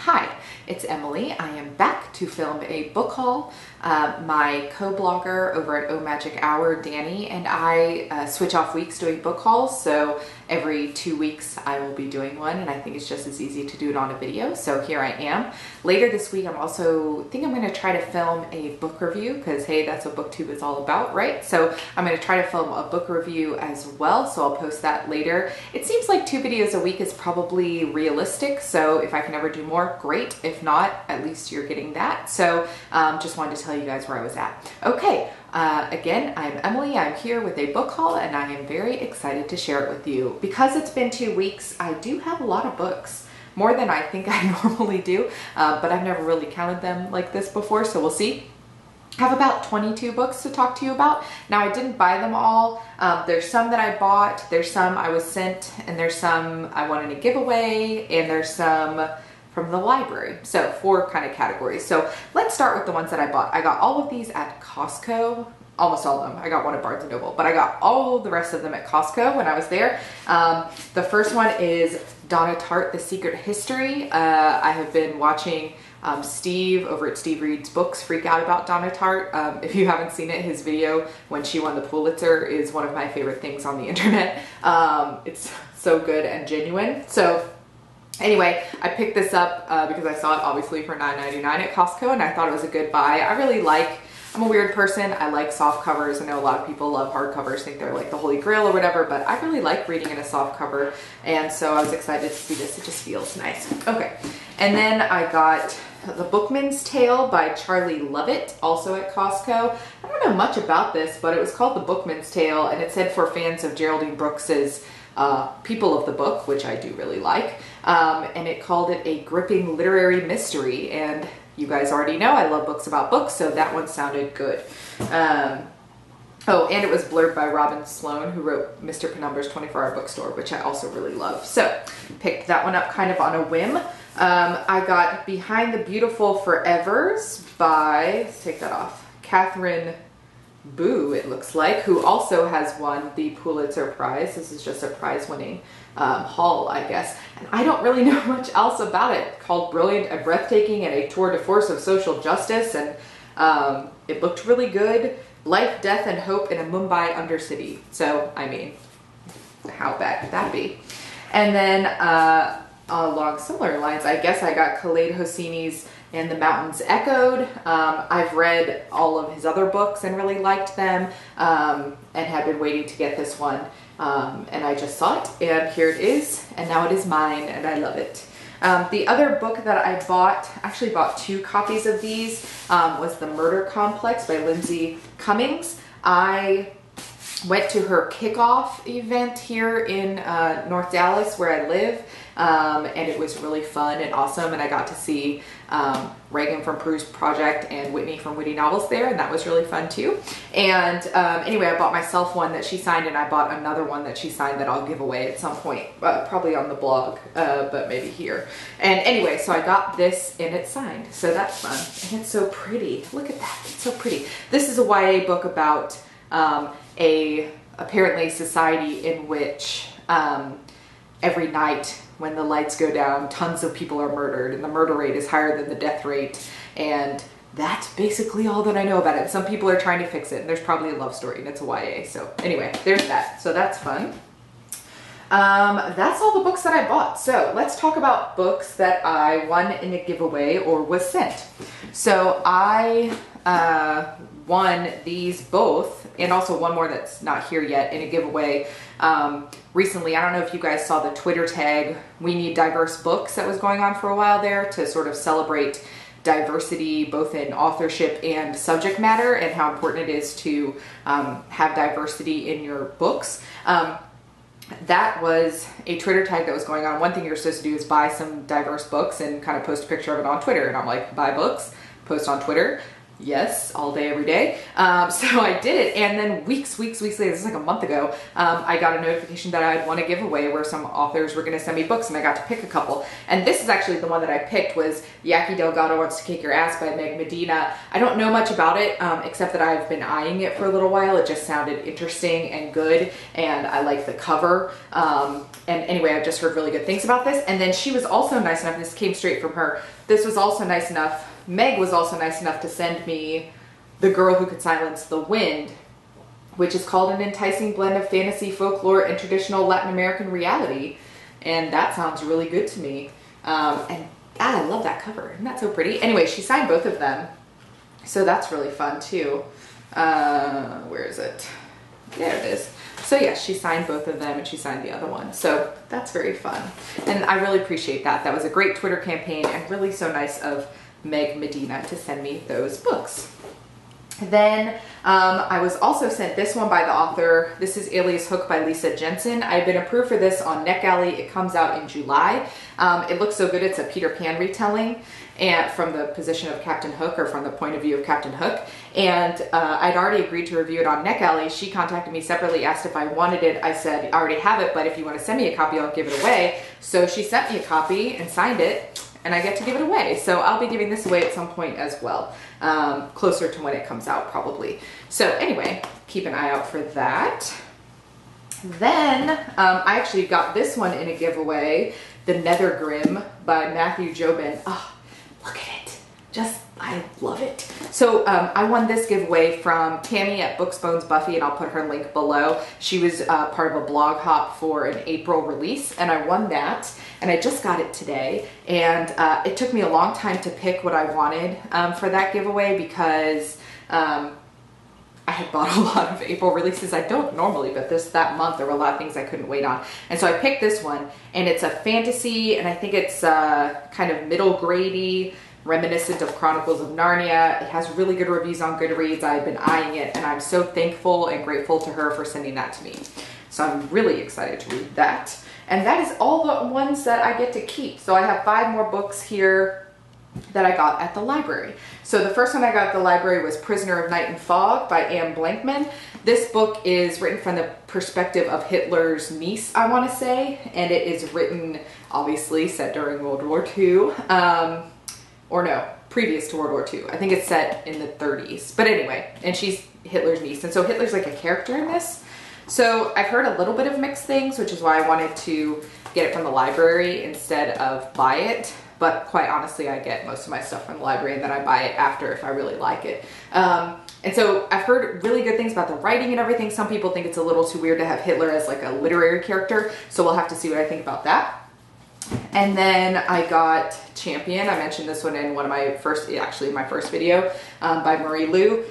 Hi, it's Emily. I am back to film a book haul. My co-blogger over at Oh Magic Hour, Danny, and I switch off weeks doing book hauls, so every 2 weeks I will be doing one, and I think it's just as easy to do it on a video, so here I am. Later this week I'm going to try to film a book review, because hey, that's what BookTube is all about, right? So I'm going to try to film a book review as well, so I'll post that later. It seems like 2 videos a week is probably realistic, so if I can ever do more, great. If not, at least you're getting that. So just wanted to tell you guys where I was at. Okay, again, I'm Emily. I'm here with a book haul, and I am very excited to share it with you. Because it's been 2 weeks, I do have a lot of books. More than I think I normally do, but I've never really counted them like this before, so we'll see. I have about 22 books to talk to you about. Now, I didn't buy them all. There's some that I bought, there's some I was sent, and there's some I won in a giveaway, and there's some from the library. So 4 kind of categories. So let's start with the ones that I bought. I got all of these at Costco. Almost all of them. I got one at Barnes & Noble, but I got all the rest of them at Costco when I was there. The first one is Donna Tartt, The Secret History. I have been watching Steve over at Steve Reads Books freak out about Donna Tartt. If you haven't seen it, his video when she won the Pulitzer is one of my favorite things on the internet. It's so good and genuine. So anyway, I picked this up because I saw it obviously for $9.99 at Costco, and I thought it was a good buy. I'm a weird person. I like soft covers. I know a lot of people love hardcovers, think they're like the holy grail or whatever, but I really like reading in a soft cover, and so I was excited to see this. It just feels nice. Okay, and then I got The Bookman's Tale by Charlie Lovett, also at Costco. I don't know much about this, but it was called The Bookman's Tale, and it said for fans of Geraldine Brooks's People of the Book, which I do really like, and it called it a gripping literary mystery, and you guys already know I love books about books, so that one sounded good. Oh, and it was blurred by Robin Sloan, who wrote Mr. Penumbra's 24-Hour Bookstore, which I also really love. So picked that one up kind of on a whim. I got Behind the Beautiful Forevers by, let's take that off, Catherine Boo, it looks like, who also has won the Pulitzer Prize. This is just a prize-winning haul, I guess. And I don't really know much else about it. Called Brilliant and Breathtaking and a Tour de Force of Social Justice, and it looked really good. Life, Death, and Hope in a Mumbai Undercity. So, I mean, how bad could that be? And then along similar lines, I guess I got Khaled Hosseini's And the Mountains Echoed. I've read all of his other books and really liked them, and had been waiting to get this one. And I just saw it, and here it is, and now it is mine, and I love it. The other book that I bought, actually bought 2 copies of these, was The Murder Complex by Lindsay Cummings. I went to her kickoff event here in North Dallas, where I live, and it was really fun and awesome, and I got to see Reagan from Peruse Project and Whitney from Witty Novels there, and that was really fun too. And anyway, I bought myself one that she signed, and I bought another one that she signed that I'll give away at some point, probably on the blog, but maybe here. And anyway, so I got this, and it's signed, so that's fun. And it's so pretty. Look at that, it's so pretty. This is a YA book about a apparently society in which every night when the lights go down, tons of people are murdered, and the murder rate is higher than the death rate, and that's basically all that I know about it. Some people are trying to fix it, and there's probably a love story, and it's a YA, so anyway, there's that. So that's fun. That's all the books that I bought. So let's talk about books that I won in a giveaway or was sent. So I won these both, and also one more that's not here yet, in a giveaway recently. I don't know if you guys saw the Twitter tag, We Need Diverse Books, that was going on for a while there to sort of celebrate diversity both in authorship and subject matter, and how important it is to have diversity in your books. That was a Twitter tag that was going on. One thing you're supposed to do is buy some diverse books and kind of post a picture of it on Twitter, and I'm like, buy books, post on Twitter. Yes, all day, every day. So I did it, and then weeks later, this is like a month ago, I got a notification that I had won a giveaway where some authors were going to send me books, and I got to pick a couple. And this is actually the one that I picked, was Yaki Delgado Wants to Kick Your Ass by Meg Medina. I don't know much about it, except that I've been eyeing it for a little while. It just sounded interesting and good, and I like the cover. And anyway, I've just heard really good things about this. And then she was also nice enough, this came straight from her, this was also nice enough, Meg was also nice enough to send me The Girl Who Could Silence the Wind, which is called an enticing blend of fantasy, folklore, and traditional Latin American reality. And that sounds really good to me. And God, I love that cover. Isn't that so pretty? Anyway, she signed both of them. So that's really fun too. Where is it? There it is. So yeah, she signed both of them, and she signed the other one. So that's very fun. And I really appreciate that. That was a great Twitter campaign, and really so nice of Meg Medina to send me those books. Then I was also sent this one by the author. This is Alias Hook by Lisa Jensen. I've been approved for this on NetGalley. It comes out in July. It looks so good. It's a Peter Pan retelling, and from the position of Captain Hook, or from the point of view of Captain Hook. And I'd already agreed to review it on NetGalley. She contacted me separately, asked if I wanted it. I said, I already have it, but if you want to send me a copy, I'll give it away. So she sent me a copy and signed it, and I get to give it away. So I'll be giving this away at some point as well, closer to when it comes out probably. So anyway, keep an eye out for that. Then I actually got this one in a giveaway, The Nethergrim by Matthew Jobin. Oh, look at it. Just, I love it. So I won this giveaway from Tammy at Books, Bones, Buffy, and I'll put her link below. She was part of a blog hop for an April release, and I won that. And I just got it today, and it took me a long time to pick what I wanted for that giveaway, because I had bought a lot of April releases. I don't normally, but that month there were a lot of things I couldn't wait on. And so I picked this one, and it's a fantasy, and I think it's kind of middle grade-y, reminiscent of Chronicles of Narnia. It has really good reviews on Goodreads. I've been eyeing it, and I'm so thankful and grateful to her for sending that to me. So I'm really excited to read that. And that is all the ones that I get to keep. So I have 5 more books here that I got at the library. So the first one I got at the library was Prisoner of Night and Fog by Anne Blankman. This book is written from the perspective of Hitler's niece, I want to say, and it is written, obviously, set during World War II, or no, previous to World War II. I think it's set in the 30s, but anyway, and she's Hitler's niece, and so Hitler's like a character in this. So I've heard a little bit of mixed things, which is why I wanted to get it from the library instead of buy it. But quite honestly, I get most of my stuff from the library, and then I buy it after if I really like it. And so I've heard really good things about the writing and everything. Some people think it's a little too weird to have Hitler as like a literary character. So we'll have to see what I think about that. And then I got Champion. I mentioned this one in one of my first, actually my first video, by Marie Lu.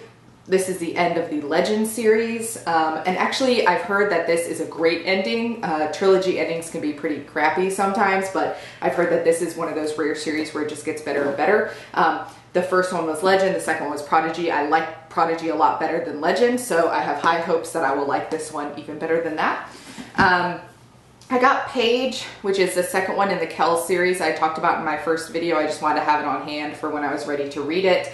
This is the end of the Legend series, and actually I've heard that this is a great ending. Trilogy endings can be pretty crappy sometimes, but I've heard that this is one of those rare series where it just gets better and better. The first one was Legend, the second one was Prodigy. I like Prodigy a lot better than Legend, so I have high hopes that I will like this one even better than that. I got Page, which is the second one in the Kells series I talked about in my first video. I just wanted to have it on hand for when I was ready to read it.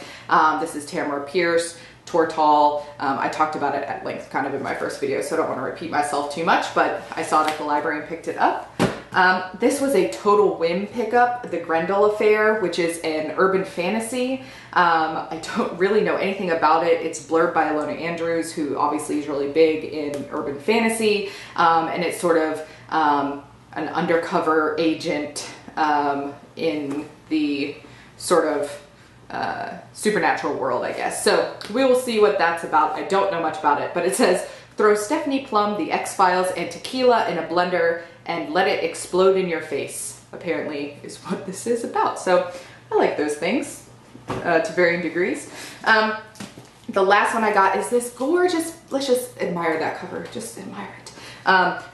This is Tamara Pierce. Tortall. I talked about it at length kind of in my first video, so I don't want to repeat myself too much, but I saw it at the library and picked it up. This was a total whim pickup, The Grendel Affair, which is an urban fantasy. I don't really know anything about it. It's blurred by Ilona Andrews, who obviously is really big in urban fantasy, and it's sort of an undercover agent in the sort of supernatural world, I guess. So we will see what that's about. I don't know much about it, but it says, throw Stephanie Plum, the X-Files, and tequila in a blender and let it explode in your face, apparently is what this is about. So I like those things to varying degrees. The last one I got is this gorgeous, let's just admire that cover, just admire it.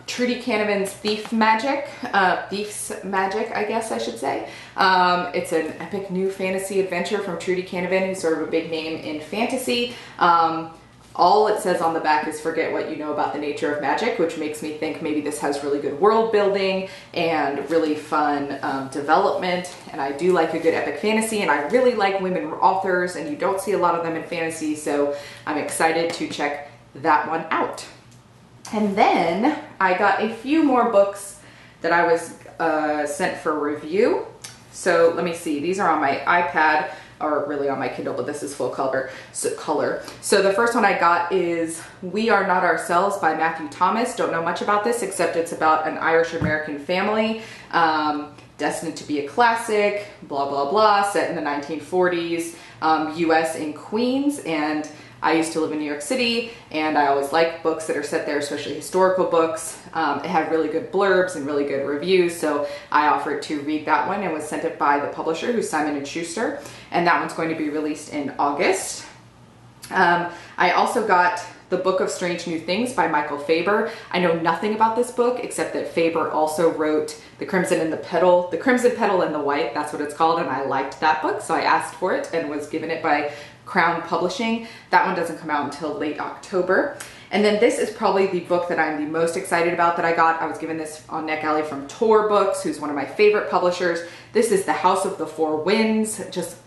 Trudy Canavan's Thief's Magic, I guess I should say. It's an epic new fantasy adventure from Trudy Canavan, who's sort of a big name in fantasy. All it says on the back is forget what you know about the nature of magic, which makes me think maybe this has really good world building and really fun development. And I do like a good epic fantasy, and I really like women authors, and you don't see a lot of them in fantasy, so I'm excited to check that one out. And then I got a few more books that I was sent for review. So let me see, these are on my iPad, or really on my Kindle, but this is full color. So the first one I got is We Are Not Ourselves by Matthew Thomas. Don't know much about this, except it's about an Irish-American family, destined to be a classic, blah, blah, blah, set in the 1940s, US in Queens. And I used to live in New York City, and I always like books that are set there, especially historical books. It had really good blurbs and really good reviews, so I offered to read that one and was sent it by the publisher, who's Simon & Schuster, and that one's going to be released in August. I also got The Book of Strange New Things by Michael Faber. I know nothing about this book, except that Faber also wrote The Crimson Petal and the White, that's what it's called, and I liked that book, so I asked for it and was given it by Crown Publishing. That one doesn't come out until late October. And then this is probably the book that I'm the most excited about that I got. I was given this on NetGalley from Tor Books, who's one of my favorite publishers. This is The House of the Four Winds. Just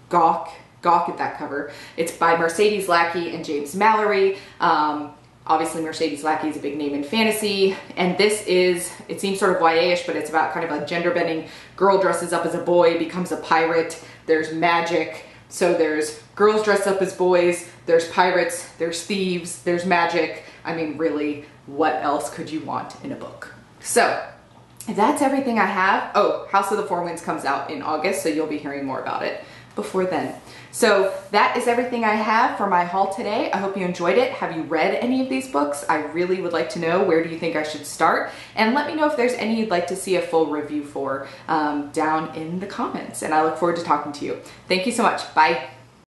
gawk at that cover. It's by Mercedes Lackey and James Mallory. Obviously Mercedes Lackey is a big name in fantasy, and this is, it seems sort of YA-ish, but it's about kind of a gender-bending girl dresses up as a boy, becomes a pirate, there's magic. So there's girls dressed up as boys, there's pirates, there's thieves, there's magic. I mean, really, what else could you want in a book? So that's everything I have. Oh, House of the Four Winds comes out in August, so you'll be hearing more about it before then. So that is everything I have for my haul today. I hope you enjoyed it. Have you read any of these books? I really would like to know, where do you think I should start? And let me know if there's any you'd like to see a full review for down in the comments. And I look forward to talking to you. Thank you so much. Bye.